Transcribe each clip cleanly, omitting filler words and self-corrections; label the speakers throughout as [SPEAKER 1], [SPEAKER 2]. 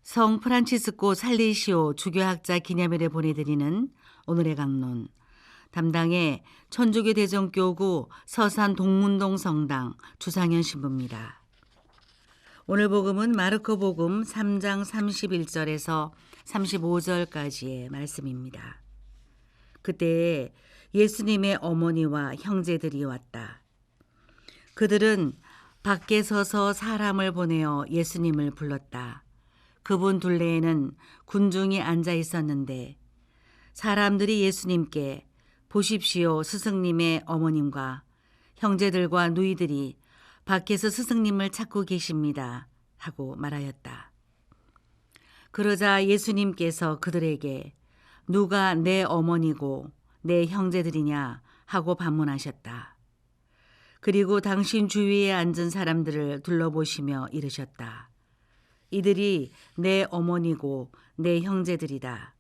[SPEAKER 1] 성 프란치스코 살리시오 주교학자 기념일에 보내드리는 오늘의 강론, 담당의 천주교 대전교구 서산 동문동 성당 주상현 신부입니다. 오늘 복음은 마르코 복음 3장 31절에서 35절까지의 말씀입니다. 그때 예수님의 어머니와 형제들이 왔다. 그들은 밖에 서서 사람을 보내어 예수님을 불렀다. 그분 둘레에는 군중이 앉아 있었는데 사람들이 예수님께 보십시오, 스승님의 어머님과 형제들과 누이들이 밖에서 스승님을 찾고 계십니다 하고 말하였다. 그러자 예수님께서 그들에게 누가 내 어머니고 내 형제들이냐 하고 반문하셨다. 그리고 당신 주위에 앉은 사람들을 둘러보시며 이르셨다. 이들이 내 어머니고 내 형제들이다.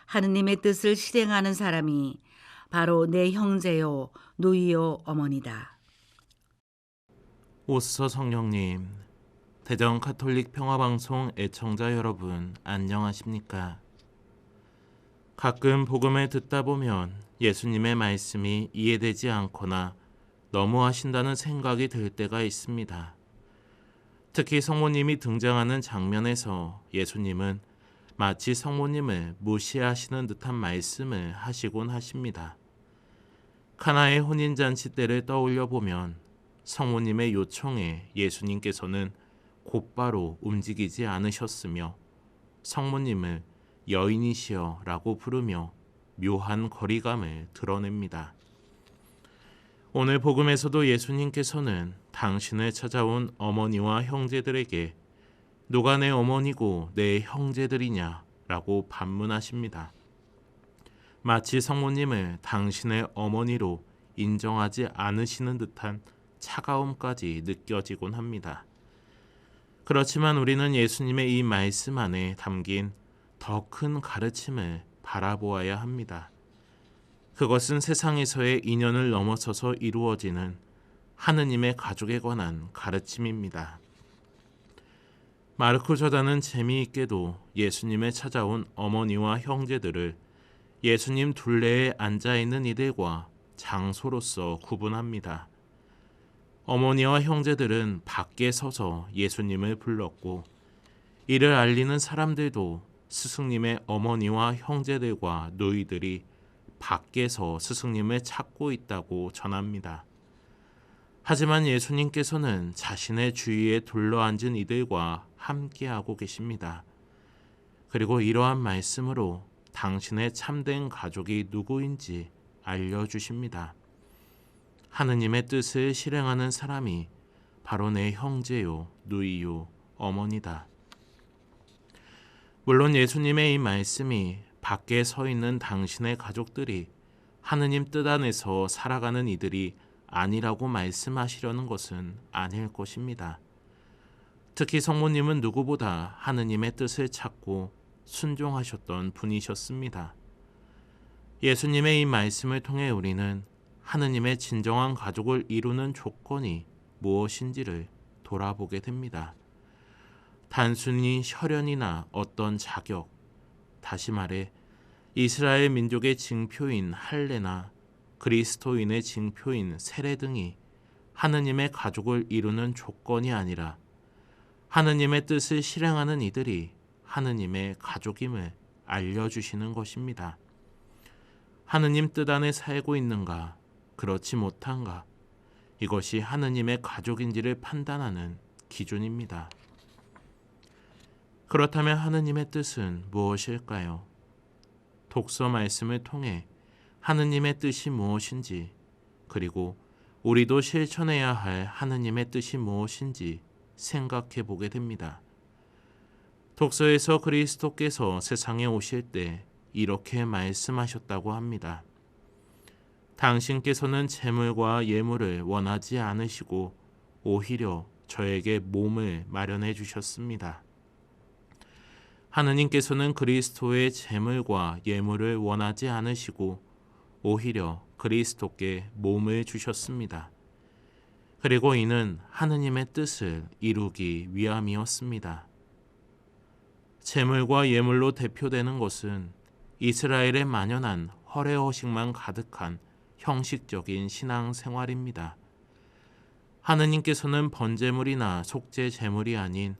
[SPEAKER 1] 하느님의 뜻을 실행하는 사람이 바로 내 형제요, 누이요, 어머니다.
[SPEAKER 2] 오스서 성령님, 대전 가톨릭 평화방송 애청자 여러분 안녕하십니까? 가끔 복음을 듣다 보면 예수님의 말씀이 이해되지 않거나 너무하신다는 생각이 들 때가 있습니다. 특히 성모님이 등장하는 장면에서 예수님은 마치 성모님을 무시하시는 듯한 말씀을 하시곤 하십니다. 카나의 혼인잔치 때를 떠올려 보면 성모님의 요청에 예수님께서는 곧바로 움직이지 않으셨으며 성모님을 여인이시여 라고 부르며 묘한 거리감을 드러냅니다. 오늘 복음에서도 예수님께서는 당신을 찾아온 어머니와 형제들에게 누가 내 어머니고 내 형제들이냐 라고 반문하십니다. 마치 성모님을 당신의 어머니로 인정하지 않으시는 듯한 차가움까지 느껴지곤 합니다. 그렇지만 우리는 예수님의 이 말씀 안에 담긴 더 큰 가르침을 바라보아야 합니다. 그것은 세상에서의 인연을 넘어서서 이루어지는 하느님의 가족에 관한 가르침입니다. 마르코 저자는 재미있게도 예수님에 찾아온 어머니와 형제들을 예수님 둘레에 앉아있는 이들과 장소로서 구분합니다. 어머니와 형제들은 밖에 서서 예수님을 불렀고 이를 알리는 사람들도 스승님의 어머니와 형제들과 누이들이 밖에서 스승님을 찾고 있다고 전합니다. 하지만 예수님께서는 자신의 주위에 둘러앉은 이들과 함께하고 계십니다. 그리고 이러한 말씀으로 당신의 참된 가족이 누구인지 알려주십니다. 하느님의 뜻을 실행하는 사람이 바로 내 형제요, 누이요, 어머니다. 물론 예수님의 이 말씀이 밖에 서 있는 당신의 가족들이 하느님 뜻 안에서 살아가는 이들이 아니라고 말씀하시려는 것은 아닐 것입니다. 특히 성모님은 누구보다 하느님의 뜻을 찾고 순종하셨던 분이셨습니다. 예수님의 이 말씀을 통해 우리는 하느님의 진정한 가족을 이루는 조건이 무엇인지를 돌아보게 됩니다. 단순히 혈연이나 어떤 자격, 다시 말해 이스라엘 민족의 징표인 할례나 그리스도인의 징표인 세례 등이 하느님의 가족을 이루는 조건이 아니라 하느님의 뜻을 실행하는 이들이 하느님의 가족임을 알려주시는 것입니다. 하느님 뜻 안에 살고 있는가, 그렇지 못한가, 이것이 하느님의 가족인지를 판단하는 기준입니다. 그렇다면 하느님의 뜻은 무엇일까요? 독서 말씀을 통해 하느님의 뜻이 무엇인지, 그리고 우리도 실천해야 할 하느님의 뜻이 무엇인지 생각해 보게 됩니다. 독서에서 그리스도께서 세상에 오실 때 이렇게 말씀하셨다고 합니다. 당신께서는 재물과 예물을 원하지 않으시고 오히려 저에게 몸을 마련해 주셨습니다. 하느님께서는 그리스도의 재물과 예물을 원하지 않으시고 오히려 그리스도께 몸을 주셨습니다. 그리고 이는 하느님의 뜻을 이루기 위함이었습니다. 제물과 예물로 대표되는 것은 이스라엘에 만연한 허례허식만 가득한 형식적인 신앙 생활입니다. 하느님께서는 번제물이나 속죄 제물이 아닌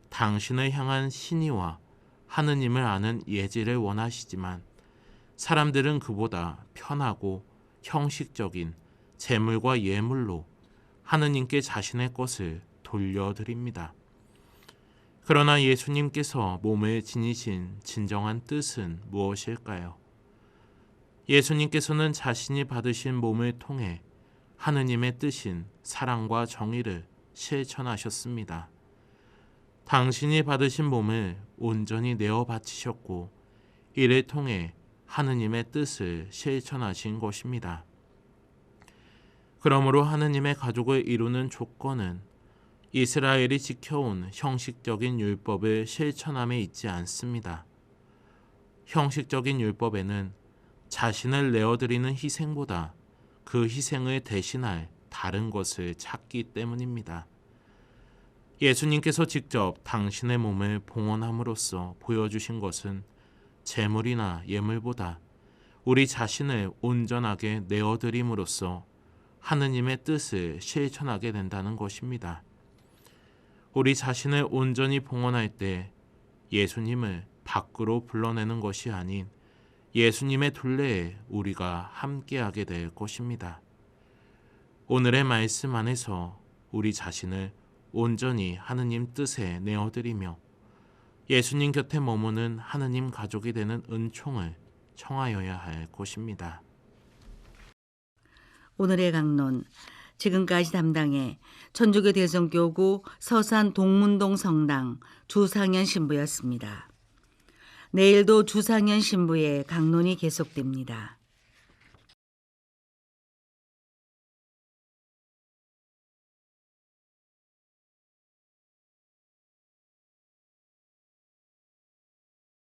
[SPEAKER 2] 당신을 향한 신의와 하느님을 아는 예지를 원하시지만 사람들은 그보다 편하고 형식적인 제물과 예물로 하느님께 자신의 것을 돌려드립니다. 그러나 예수님께서 몸을 지니신 진정한 뜻은 무엇일까요? 예수님께서는 자신이 받으신 몸을 통해 하느님의 뜻인 사랑과 정의를 실천하셨습니다. 당신이 받으신 몸을 온전히 내어 바치셨고 이를 통해 하느님의 뜻을 실천하신 것입니다. 그러므로 하느님의 가족을 이루는 조건은 이스라엘이 지켜온 형식적인 율법을 실천함에 있지 않습니다. 형식적인 율법에는 자신을 내어드리는 희생보다 그 희생을 대신할 다른 것을 찾기 때문입니다. 예수님께서 직접 당신의 몸을 봉헌함으로써 보여주신 것은 제물이나 예물보다 우리 자신을 온전하게 내어드림으로써 하느님의 뜻을 실천하게 된다는 것입니다. 우리 자신을 온전히 봉헌할 때 예수님을 밖으로 불러내는 것이 아닌 예수님의 둘레에 우리가 함께하게 될 것입니다. 오늘의 말씀 안에서 우리 자신을 온전히 하느님 뜻에 내어드리며 예수님 곁에 머무는 하느님 가족이 되는 은총을 청하여야 할 것입니다.
[SPEAKER 1] 오늘의 강론, 지금까지 담당해 천주교 대성교구 서산 동문동 성당 주상현 신부였습니다. 내일도 주상현 신부의 강론이 계속됩니다.